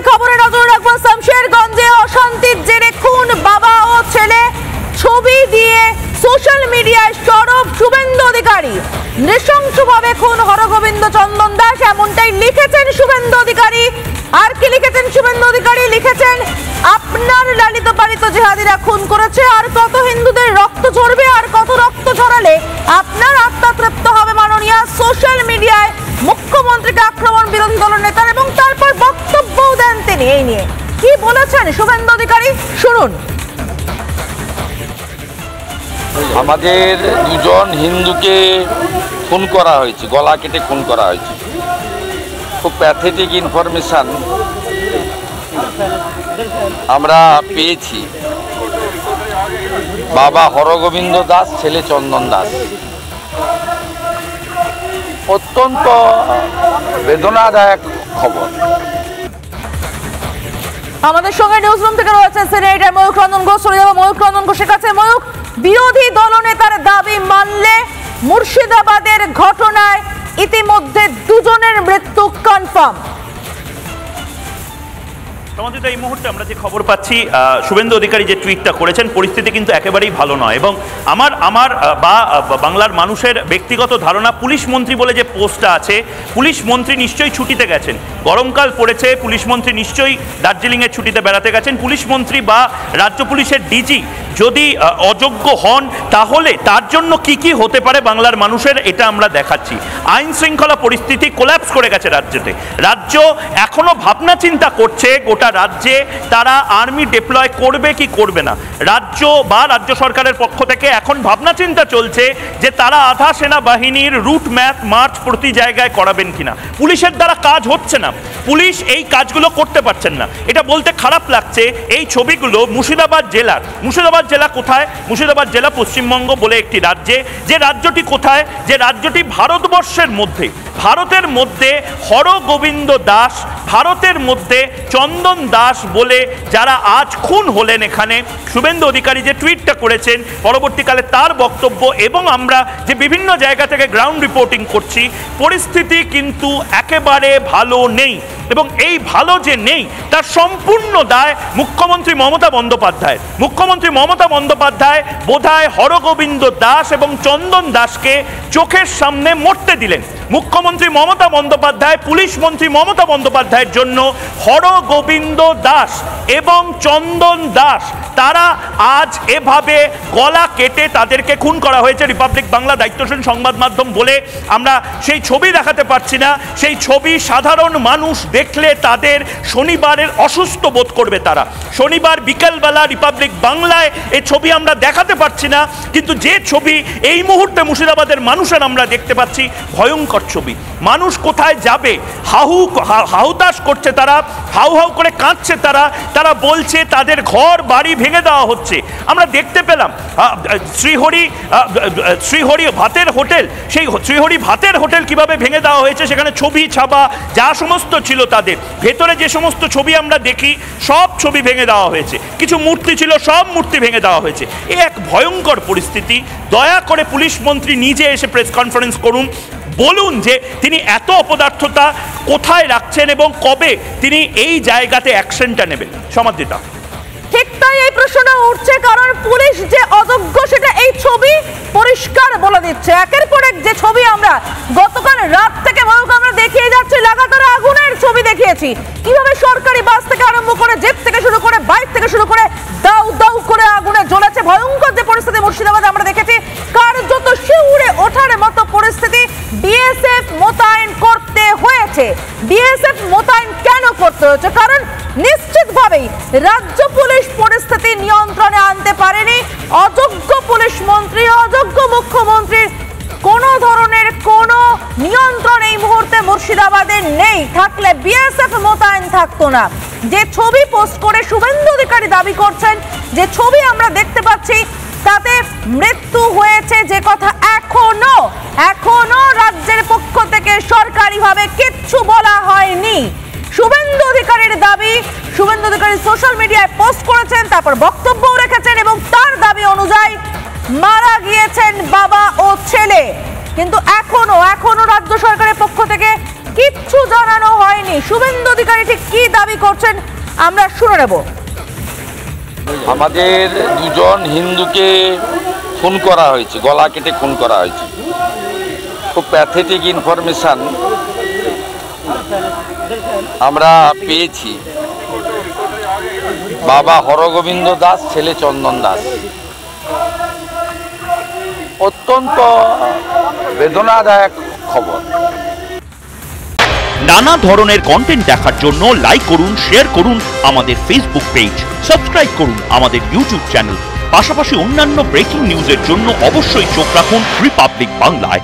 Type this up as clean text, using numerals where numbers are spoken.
খবরে নজর রাখবো। শামশেরগঞ্জে অশান্তির জেরে খুন বাবা ও ছেলে, ছবি দিয়ে সোশ্যাল মিডিয়ায় সরব শুভেন্দু অধিকারী। নৃশংসভাবে খুন হরগোবিন্দ চন্দন দাস, এমনটাই লিখেছেন শুভেন্দু অধিকারী। আর কি লিখেছেন শুভেন্দু অধিকারী? লিখেছেন, আপনার লালিত পালিত জিহাদিরা খুন করেছে, আর কত হিন্দুদের রক্ত ঝরবে, আর কত রক্ত ঝরালে আপনার আত্মা তৃপ্ত হবে মাননীয়া। সোশ্যাল মিডিয়ায় মুখ্যমন্ত্রীকে আক্রমণ বিরোধী দলের নেতার, এবং তারপর বক্তব্যও দেন তিনি। এই নিয়ে কি বলেছেন শুভেন্দু অধিকারী, শুনুন। আমাদের দুজন হিন্দুকে খুন করা হয়েছে, গলা কেটে খুন করা হয়েছে। খুব প্যাথেটিক ইনফরমেশন আমরা পেয়েছি। বাবা হরগোবিন্দ দাস, ছেলে চন্দন দাস। অত্যন্ত বেদনাদায়ক খবর। আমাদের সঙ্গে নিউজরুম থেকে রয়েছে সিনেটর ময়ূখ রঞ্জন ঘোষ। চলে যাবো ময়ূখ রঞ্জন ঘোষের কাছে। ময়ূখ, বিরোধী দলনেতার দাবি মানলে মুর্শিদাবাদের ঘটনায় ইতিমধ্যে দুজনের মৃত্যু কনফার্ম। সমাজিত এই মুহূর্তে আমরা যে খবর পাচ্ছি, শুভেন্দু অধিকারী যে টুইটটা করেছেন, পরিস্থিতি কিন্তু একেবারেই ভালো নয়। এবং আমার বা বাংলার মানুষের ব্যক্তিগত ধারণা, পুলিশ মন্ত্রী বলে যে পোস্টটা আছে, পুলিশ মন্ত্রী নিশ্চয়ই ছুটিতে গেছেন। গরমকাল পড়েছে, পুলিশ মন্ত্রী নিশ্চয়ই দার্জিলিংয়ের ছুটিতে বেড়াতে গেছেন। পুলিশ মন্ত্রী বা রাজ্য পুলিশের ডিজি যদি অযোগ্য হন, তাহলে তার জন্য কি হতে পারে বাংলার মানুষের, এটা আমরা দেখাচ্ছি। আইন শৃঙ্খলা পরিস্থিতি কোল্যাপস করে গেছে রাজ্যতে। রাজ্য এখনো ভাবনা চিন্তা করছে গোটা রাজ্যে তারা আর্মি ডিপ্লয় করবে কি করবে না। রাজ্য বা রাজ্য সরকারের পক্ষ থেকে এখন ভাবনা চিন্তা চলছে যে তারা আধা সেনাবাহিনীর রুট ম্যাপ মার্চ প্রতি জায়গায় করাবেন কিনা। পুলিশের দ্বারা কাজ হচ্ছে না, পুলিশ এই কাজগুলো করতে পারছেন না। এটা বলতে খারাপ লাগছে। এই ছবিগুলো মুর্শিদাবাদ জেলার। মুর্শিদাবাদ জেলা কোথায়? মুর্শিদাবাদ জেলা পশ্চিমবঙ্গ বলে একটি রাজ্যে। যে রাজ্যটি কোথায়? যে রাজ্যটি ভারতবর্ষের মধ্যে, ভারতের মধ্যে হরগোবিন্দ দাস, ভারতের মধ্যে চন্দন দাস বলে যারা আজ খুন হলেন। এখানে শুভেন্দু অধিকারী যে টুইটটা করেছেন, পরবর্তীকালে তার বক্তব্য, এবং আমরা যে বিভিন্ন জায়গা থেকে গ্রাউন্ড রিপোর্টিং করছি, পরিস্থিতি কিন্তু একেবারে ভালো নেই। এবং এই ভালো যে নেই তার সম্পূর্ণ দায় মুখ্যমন্ত্রী মমতা বন্দ্যোপাধ্যায়ের। মুখ্যমন্ত্রী মমতা বন্দ্যোপাধ্যায় বোধহয় হরগোবিন্দ দাস এবং চন্দন দাসকে চোখের সামনে মরতে দিলেন। মুখ্যমন্ত্রী মমতা বন্দ্যোপাধ্যায়, পুলিশ মন্ত্রী মমতা বন্দ্যোপাধ্যায়ের জন্য হরগোবিন্দ দাস এবং চন্দন দাস, তারা আজ এভাবে গলা কেটে তাদেরকে খুন করা হয়েছে। রিপাবলিক বাংলা দায়িত্বশীল সংবাদ মাধ্যম বলে আমরা সেই ছবি দেখাতে পারছি না। সেই ছবি সাধারণ মানুষ দেখলে তাদের শনিবারের অসুস্থ বোধ করবে। তারা শনিবার বিকেলবেলা রিপাবলিক বাংলায় এই ছবি আমরা দেখাতে পারছি না, কিন্তু যে ছবি এই মুহূর্তে মুর্শিদাবাদের মানুষের আমরা দেখতে পাচ্ছি, ভয়ঙ্কর ছবি। মানুষ কোথায় যাবে? হাহুতাশ করছে তারা, হাউ হাউ করে কাঁদছে তারা। তারা বলছে তাদের ঘর বাড়ি ভেঙে দেওয়া হচ্ছে। আমরা দেখতে পেলাম শ্রীহরি ভাতের হোটেল, সেই শ্রীহরি ভাতের হোটেল কিভাবে ভেঙে দেওয়া হয়েছে। সেখানে ছবি ছাপা যা সমস্ত ছিল, তাদের ভেতরে যে সমস্ত ছবি আমরা দেখি, সব ছবি ভেঙে দেওয়া হয়েছে। কিছু মূর্তি ছিল, সব মূর্তি ভেঙে দেওয়া হয়েছে। এ এক ভয়ঙ্কর পরিস্থিতি। দয়া করে পুলিশ মন্ত্রী নিজে এসে প্রেস কনফারেন্স করুন, বলুন যে তিনি এত অপদার্থতা কোথায় রাখছেন এবং কবে তিনি এই জায়গাতে অ্যাকশনটা নেবেন। সমাধিতা ঠিক তাই এই প্রশ্নটা উঠছে, কারণ পুলিশ যে অযোগ্য সেটা এই ছবি পরিষ্কার বলে দিচ্ছে। একের পর এক যে ছবি আমরা গতকাল রাত থেকে আমরা দেখিয়ে যাচ্ছি, লাগাতার আগুনের ছবি দেখিয়েছি, কিভাবে সরকারি বাস থেকে আরম্ভ করে জেপ থেকে শুরু করে বাইক থেকে শুরু করে দাউ দাউ করে আগুনে জ্বলেছে। ভয়ঙ্কর যে পরিস্থিতি মুর্শিদাবাদে আমরা দেখেছি, কার্যত শিউরে ওঠার মতো পরিস্থিতি। বিএসএফ মোতায়েন করতে হয়েছে। বিএসএফ মোতায়েন কেন করতে হয়েছে? কারণ নিশ্চিতভাবেই রাজ্য পুলিশ পরিস্থিতি নিয়ন্ত্রণে আনতে পারেনি। অযোগ্য পুলিশ মন্ত্রী, অযোগ্য মুখ্যমন্ত্রীর কোন ধরনের কোন নিয়ন্ত্রণ এই মুহূর্তে মুর্শিদাবাদে নেই। থাকলে বিএসএফ মোতায়েন থাকতো না। যে ছবি পোস্ট করে শুভেন্দু অধিকারী দাবি করছেন, যে ছবি আমরা দেখতে পাচ্ছি, তাতে মৃত্যু হয়েছে যে কথা এখনো রাজ্যের পক্ষ থেকে সরকারিভাবে কিচ্ছু বলা হয়নি। শুভেন্দু অধিকারীর দাবি, শুভেন্দু অধিকারী সোশ্যাল মিডিয়ায় পোস্ট করেছেন, তারপর বক্তব্যও রেখেছেন, এবং তার দাবি অনুযায়ী মারা গিয়েছেন বাবা ও ছেলে। কিন্তু এখনো রাজ্য সরকারের পক্ষ থেকে কিচ্ছু জানানো হয়নি। শুভেন্দু অধিকারী ঠিক কি দাবি করছেন আমরা শুনে নেব। আমাদের দুজন হিন্দুকে খুন করা হয়েছে, গলা কেটে খুন করা হয়েছে। খুব প্যাথেটিক ইনফরমেশন আমরা পেয়েছি। বাবা হরগোবিন্দ দাস, ছেলে চন্দন দাস। অত্যন্ত বেদনাদায়ক খবর। নানা ধরনের কন্টেন্ট দেখার জন্য লাইক করুন, শেয়ার করুন আমাদের ফেসবুক পেজ, সাবস্ক্রাইব করুন আমাদের ইউটিউব চ্যানেল। পাশাপাশি অন্যান্য ব্রেকিং নিউজের জন্য অবশ্যই চোখ রাখুন রিপাবলিক বাংলায়।